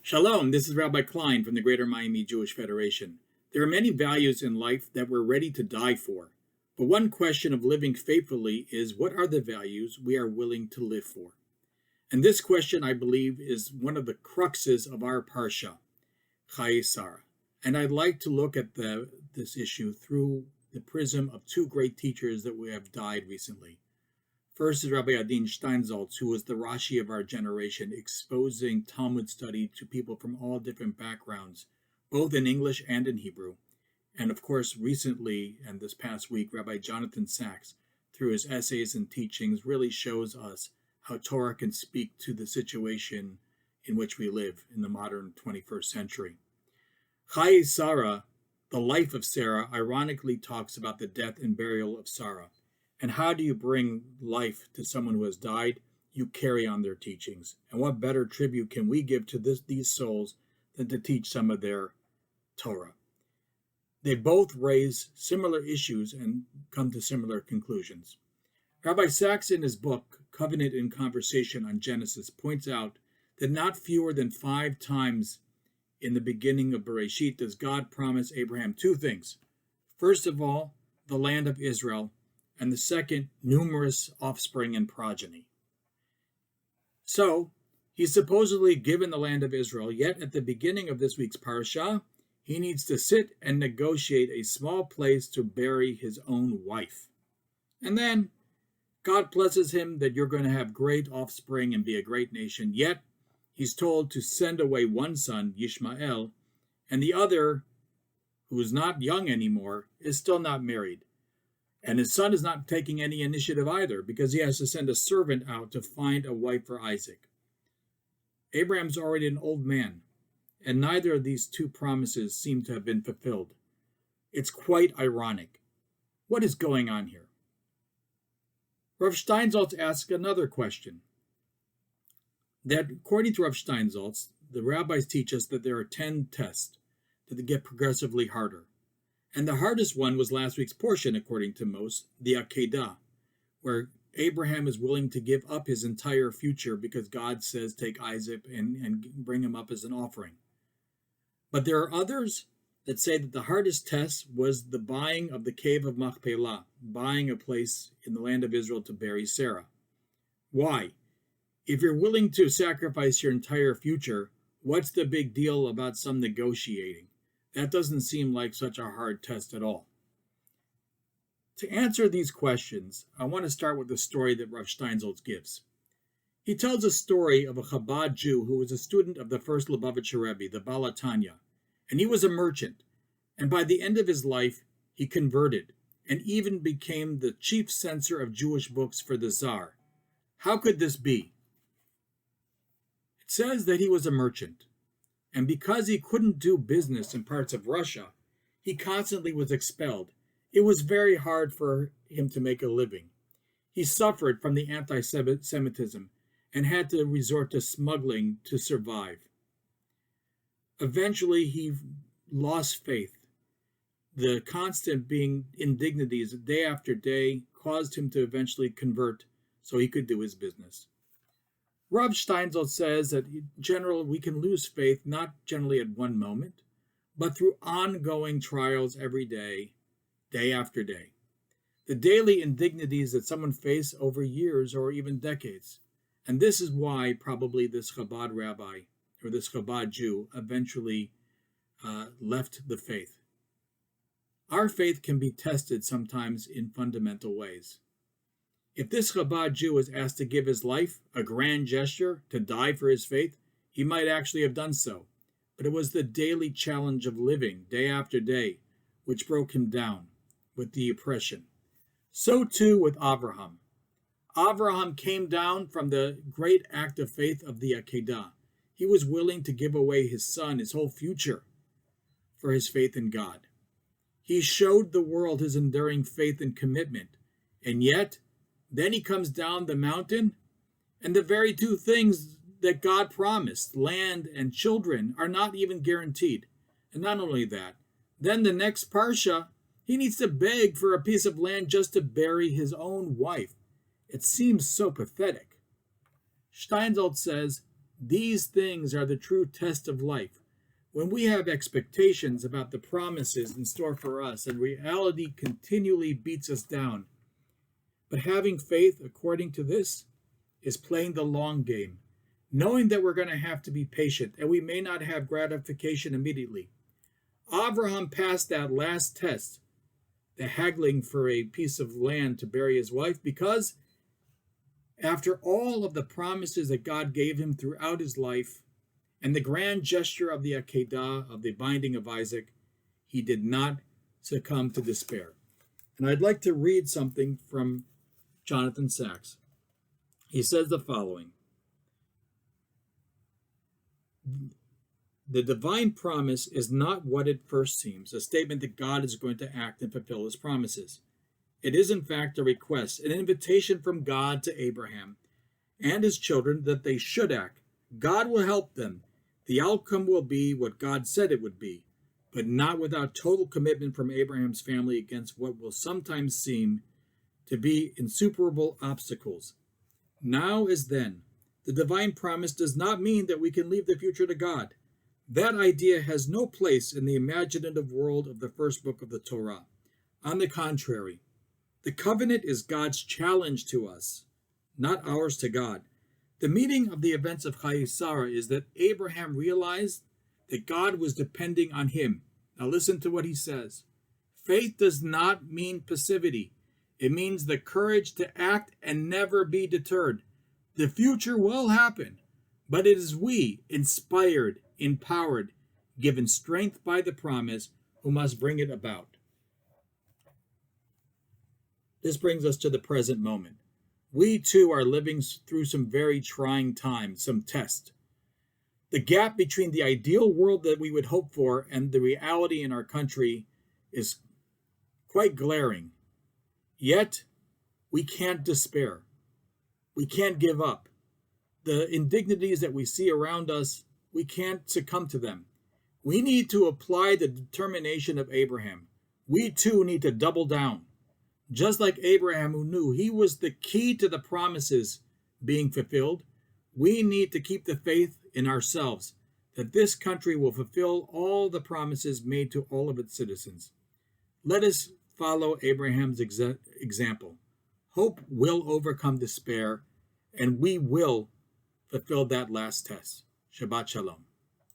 Shalom, this is Rabbi Klein from the Greater Miami Jewish Federation. There are many values in life that we're ready to die for. But one question of living faithfully is, what are the values we are willing to live for? And this question, I believe, is one of the cruxes of our parsha, Chayei Sara. And I'd like to look at this issue through the prism of two great teachers that we have died recently. First is Rabbi Steinsaltz, who was the Rashi of our generation, exposing Talmud study to people from all different backgrounds, both in English and in Hebrew. And of course, recently, and this past week, Rabbi Jonathan Sachs, through his essays and teachings, really shows us how Torah can speak to the situation in which we live in the modern 21st century. Chayei Sara, the life of Sarah, ironically talks about the death and burial of Sara. And how do you bring life to someone who has died? You carry on their teachings. And what better tribute can we give to these souls than to teach some of their Torah? They both raise similar issues and come to similar conclusions. Rabbi Sachs, in his book, Covenant in Conversation on Genesis, points out that not fewer than 5 times in the beginning of Bereshit does God promise Abraham 2 things. First of all, the land of Israel, and the second, numerous offspring and progeny. So, he's supposedly given the land of Israel, yet at the beginning of this week's parasha, he needs to sit and negotiate a small place to bury his own wife. And then, God blesses him that you're going to have great offspring and be a great nation, yet he's told to send away one son, Yishmael, and the other, who is not young anymore, is still not married. And his son is not taking any initiative either, because he has to send a servant out to find a wife for Isaac. Abraham's already an old man, and neither of these 2 promises seem to have been fulfilled. It's quite ironic. What is going on here? Rav Steinsaltz asks another question. That according to Rav Steinsaltz, the rabbis teach us that there are 10 tests that get progressively harder. And the hardest one was last week's portion, according to most, the Akedah, where Abraham is willing to give up his entire future because God says take Isaac and bring him up as an offering. But there are others that say that the hardest test was the buying of the cave of Machpelah, buying a place in the land of Israel to bury Sarah. Why? If you're willing to sacrifice your entire future, what's the big deal about some negotiating? That doesn't seem like such a hard test at all. To answer these questions, I want to start with the story that Rav Steinsaltz gives. He tells a story of a Chabad Jew who was a student of the first Lubavitcher Rebbe, the Baal Tanya, and he was a merchant. And by the end of his life, he converted and even became the chief censor of Jewish books for the Tsar. How could this be? It says that he was a merchant. And because he couldn't do business in parts of Russia, he constantly was expelled. It was very hard for him to make a living. He suffered from the anti-Semitism and had to resort to smuggling to survive. Eventually, he lost faith. The constant being indignities day after day caused him to eventually convert so he could do his business. Rav Steinsaltz says that in general we can lose faith not generally at one moment, but through ongoing trials every day, day after day. The daily indignities that someone faces over years or even decades. And this is why probably this Chabad rabbi or this Chabad Jew eventually left the faith. Our faith can be tested sometimes in fundamental ways. If this Chabad Jew was asked to give his life, a grand gesture, to die for his faith, he might actually have done so. But it was the daily challenge of living, day after day, which broke him down with the oppression. So too with Abraham. Abraham came down from the great act of faith of the Akedah. He was willing to give away his son, his whole future, for his faith in God. He showed the world his enduring faith and commitment, and yet, then he comes down the mountain, and the very 2 things that God promised, land and children, are not even guaranteed. And not only that, then the next parsha, he needs to beg for a piece of land just to bury his own wife. It seems so pathetic. Steinsaltz says, These things are the true test of life. When we have expectations about the promises in store for us and reality continually beats us down, but having faith according to this is playing the long game, knowing that we're going to have to be patient and we may not have gratification immediately. Abraham passed that last test, the haggling for a piece of land to bury his wife, because after all of the promises that God gave him throughout his life and the grand gesture of the Akedah, of the binding of Isaac, he did not succumb to despair. And I'd like to read something from Jonathan Sacks. He says the following: the divine promise is not what it first seems, a statement that God is going to act and fulfill his promises. It is, in fact, a request, an invitation from God to Abraham and his children that they should act. God will help them. The outcome will be what God said it would be, but not without total commitment from Abraham's family against what will sometimes seem to be insuperable obstacles. Now as then, the divine promise does not mean that we can leave the future to God. That idea has no place in the imaginative world of the first book of the Torah. On the contrary, the covenant is God's challenge to us, not ours to God. The meaning of the events of Chayei Sara is that Abraham realized that God was depending on him. Now listen to what he says. Faith does not mean passivity. It means the courage to act and never be deterred. The future will happen, but it is we, inspired, empowered, given strength by the promise, who must bring it about. This brings us to the present moment. We too are living through some very trying times, some tests. The gap between the ideal world that we would hope for and the reality in our country is quite glaring. Yet, we can't despair. We can't give up. The indignities that we see around us, we can't succumb to them. We need to apply the determination of Abraham. We too need to double down. Just like Abraham, who knew he was the key to the promises being fulfilled, we need to keep the faith in ourselves that this country will fulfill all the promises made to all of its citizens. Let us follow Abraham's example. Hope will overcome despair, and we will fulfill that last test. Shabbat Shalom.